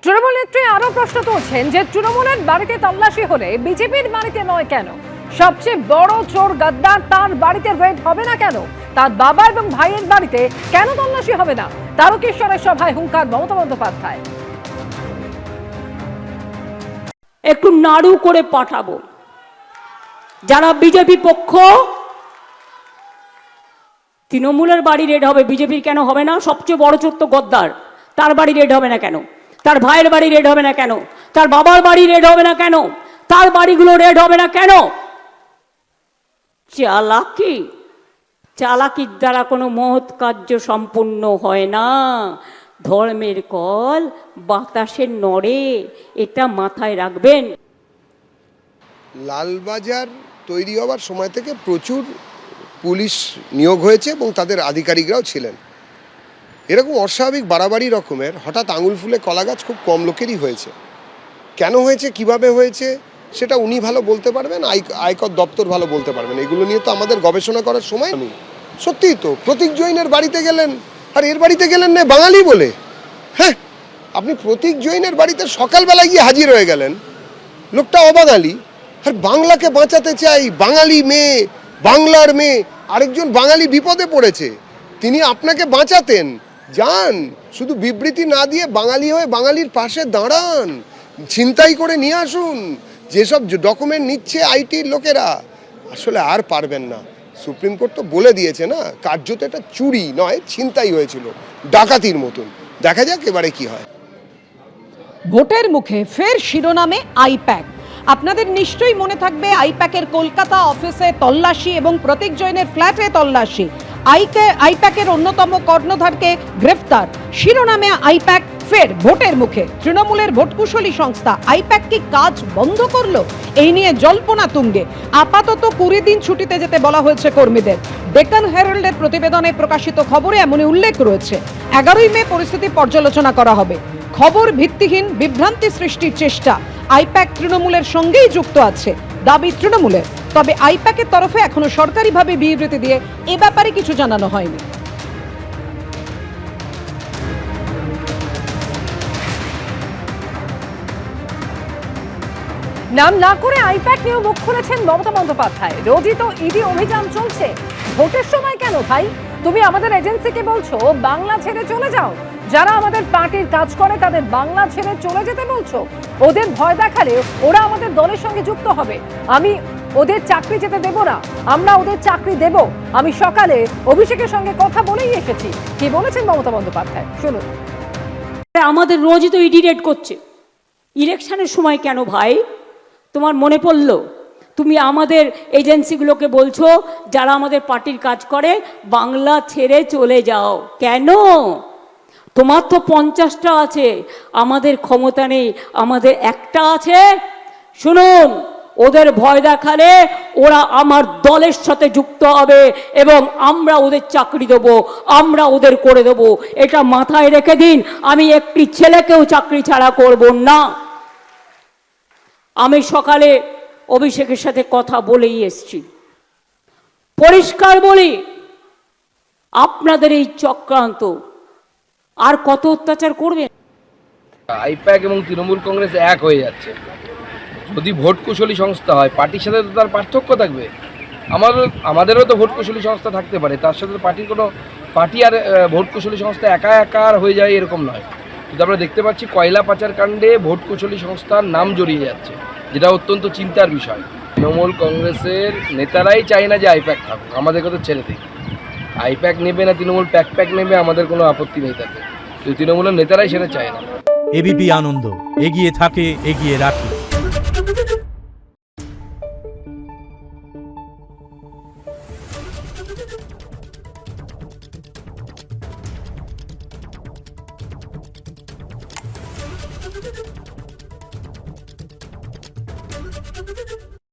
তৃণমূল নেত্রী আরো প্রশ্ন তুলছেন যে তৃণমূলের বাড়িতে তল্লাশি হলে বিজেপির বাড়িতে নয় কেন? সবচেয়ে বড় চোর গদ্দার তার বাড়িতে রেড হবে না কেন? তার বাবা এবং ভাইয়ের বাড়িতে কেন তল্লাশি হবে না? তারকেশ্বরের সভায় হুঙ্কার মমতা বন্দ্যোপাধ্যায়। একটু নাড়ু করে পাঠাবো, যারা বিজেপি পক্ষ তৃণমূলের বাড়ি রেড হবে, বিজেপির কেন হবে না? সবচেয়ে বড় চোর তো গদ্দার, তার বাড়ি রেড হবে না কেন? তার ভাইয়ের বাড়ি রেড হবে না কেন? তার বাবার বাড়ি রেড হবে না কেন? তার বাড়িগুলো রেড হবে না কেন? চালাকির দ্বারা কোনো মহৎ কার্য সম্পূর্ণ হয় না। ধর্মের কল বাতাসে নড়ে, এটা মাথায় রাখবেন। লালবাজার তৈরি হওয়ার সময় থেকে প্রচুর পুলিশ নিয়োগ হয়েছে এবং তাদের আধিকারিকরাও ছিলেন। এরকম অস্বাভাবিক বাড়াবাড়ি রকমের হঠাৎ আঙুল ফুলে কলা গাছ খুব কম লোকেরই হয়েছে। কেন হয়েছে, কিভাবে হয়েছে, সেটা উনি ভালো বলতে পারবেন, আয়কর দপ্তর ভালো বলতে পারবেন। এগুলো নিয়ে তো আমাদের গবেষণা করার সময় নেই। সত্যিই তো প্রতীক জৈনের বাড়িতে গেলেন আর এর বাড়িতে গেলেন না বাঙালি বলে। হ্যাঁ, আপনি প্রতীক জৈনের বাড়িতে সকালবেলা গিয়ে হাজির হয়ে গেলেন, লোকটা অবাঙালি, আর বাংলাকে বাঁচাতে চাই, বাঙালি মেয়ে, বাংলার মেয়ে, আরেকজন বাঙালি বিপদে পড়েছে, তিনি আপনাকে বাঁচাতেন। যান, শুধু বিবৃতি না দিয়ে বাঙালি হয়ে বাঙালির পাশে দাঁড়ান, ছিনতাই করে নিয়ে আসুন। যেসব ডকুমেন্ট নিচ্ছে আইটির লোকেরা, আসলে আর পারবেন না। সুপ্রিম কোর্ট তো বলে দিয়েছে না, কার্যত এটা চুরি নয়, ছিনতাই হয়েছিল, ডাকাতির মতন। দেখা যাক এবারে কি হয়। ভোটের মুখে ফের শিরোনামে আইপ্যাক। আপনাদের নিশ্চয়ই মনে থাকবে আইপ্যাকের কলকাতা অফিসে তল্লাশি এবং প্রতীক জৈনের ফ্ল্যাটে তল্লাশি। আইপ্যাকের অন্যতম কর্ণধারকে গ্রেফতার। শিরোনামে আইপ্যাক ফের ভোটের মুখে। তৃণমূলের ভোটকুশলী সংস্থা আইপ্যাক কি কাজ বন্ধ করলো? এই নিয়ে জল্পনা তুঙ্গে। আপাতত 20 দিন ছুটিতে যেতে বলা হয়েছে কর্মীদের। ডেকান হেরাল্ডের প্রতিবেদনে প্রকাশিত খবরে এমনই উল্লেখ রয়েছে। 11ই মে পরিস্থিতি পর্যালোচনা করা হবে। খবর ভিত্তিহীন, বিভ্রান্তি সৃষ্টির চেষ্টা। আইপ্যাক তৃণমূলের সঙ্গেই যুক্ত আছে, দাবি তৃণমূলের। তবে আইপ্যাকের তরফে এখনো সরকারিভাবে বিবৃতি দিয়ে এ ব্যাপারে কিছু জানানো হয়নি। নাম না করে আইপ্যাক নিয়েও মুখ খুলেছেন মমতা বন্দ্যোপাধ্যায়। রোজই তো ইডি অভিযান চলছে, ভোটের সময় কেন ভাই? তুমি আমাদের এজেন্সিকে বলছো বাংলা ছেড়ে চলে যাও, যারা আমাদের পার্টির কাজ করে তাদের বাংলা ছেড়ে চলে যেতে বলছো। ওদের ভয় দেখালে ওরা আমাদের দলের সঙ্গে যুক্ত হবে। আমি ওদের চাকরি যেতে দেব না, আমরা ওদের চাকরি দেব। আমি সকালে অভিষেকের সঙ্গে কথা বলেই এসেছি। কি বলেছেন মমতা বন্দ্যোপাধ্যায় শুনুন। আমাদের রোজই তো ইডি রেড করছে, ইলেকশনের সময় কেন ভাই? তোমার মনে পড়লো তুমি আমাদের এজেন্সিগুলোকে বলছো যারা আমাদের পার্টির কাজ করে বাংলা ছেড়ে চলে যাও কেন? তোমার তো 50টা আছে, আমাদের ক্ষমতা নেই, আমাদের একটা আছে। শুনুন, ওদের ভয় দেখালে ওরা আমার দলের সাথে যুক্ত হবে এবং আমরা ওদের চাকরি দেবো, আমরা ওদের করে দেবো। এটা মাথায় রেখে দিন। আমি একটি ছেলেকেও চাকরি ছাড়া করব না। আমি সকালে অভিষেকের সাথে কথা বলেই এসছি। পরিষ্কার বলি, আপনাদের এই চক্রান্ত আর কত অত্যাচার করবে? আইপ্যাক এবং তৃণমূল কংগ্রেস এক হয়ে যাচ্ছে। যদি ভোট কুশলী সংস্থা হয়, পার্টির সাথে তো তার পার্থক্য থাকবে। আমাদেরও তো ভোট কুশলী সংস্থা থাকতে পারে, তার সাথে পার্টির কোনো পার্টি আর ভোট কুশলী সংস্থা একা আর হয়ে যায় এরকম নয়। কিন্তু আমরা দেখতে পাচ্ছি কয়লা পাচার কাণ্ডে ভোট কুশলী সংস্থার নাম জড়িয়ে যাচ্ছে, যেটা অত্যন্ত চিন্তার বিষয়। তৃণমূল কংগ্রেসের নেতারাই চায় না যে আইপ্যাক থাকুক, আমাদেরকে তো ছেড়ে দিই। আইপ্যাক নেবে না তৃণমূল প্যাক নেবে, আমাদের কোনো আপত্তি নেই তাতে, কিন্তু তৃণমূলের নেতারাই সেটা চায় না। এবিপি আনন্দ, এগিয়ে থাকে, এগিয়ে রাখে।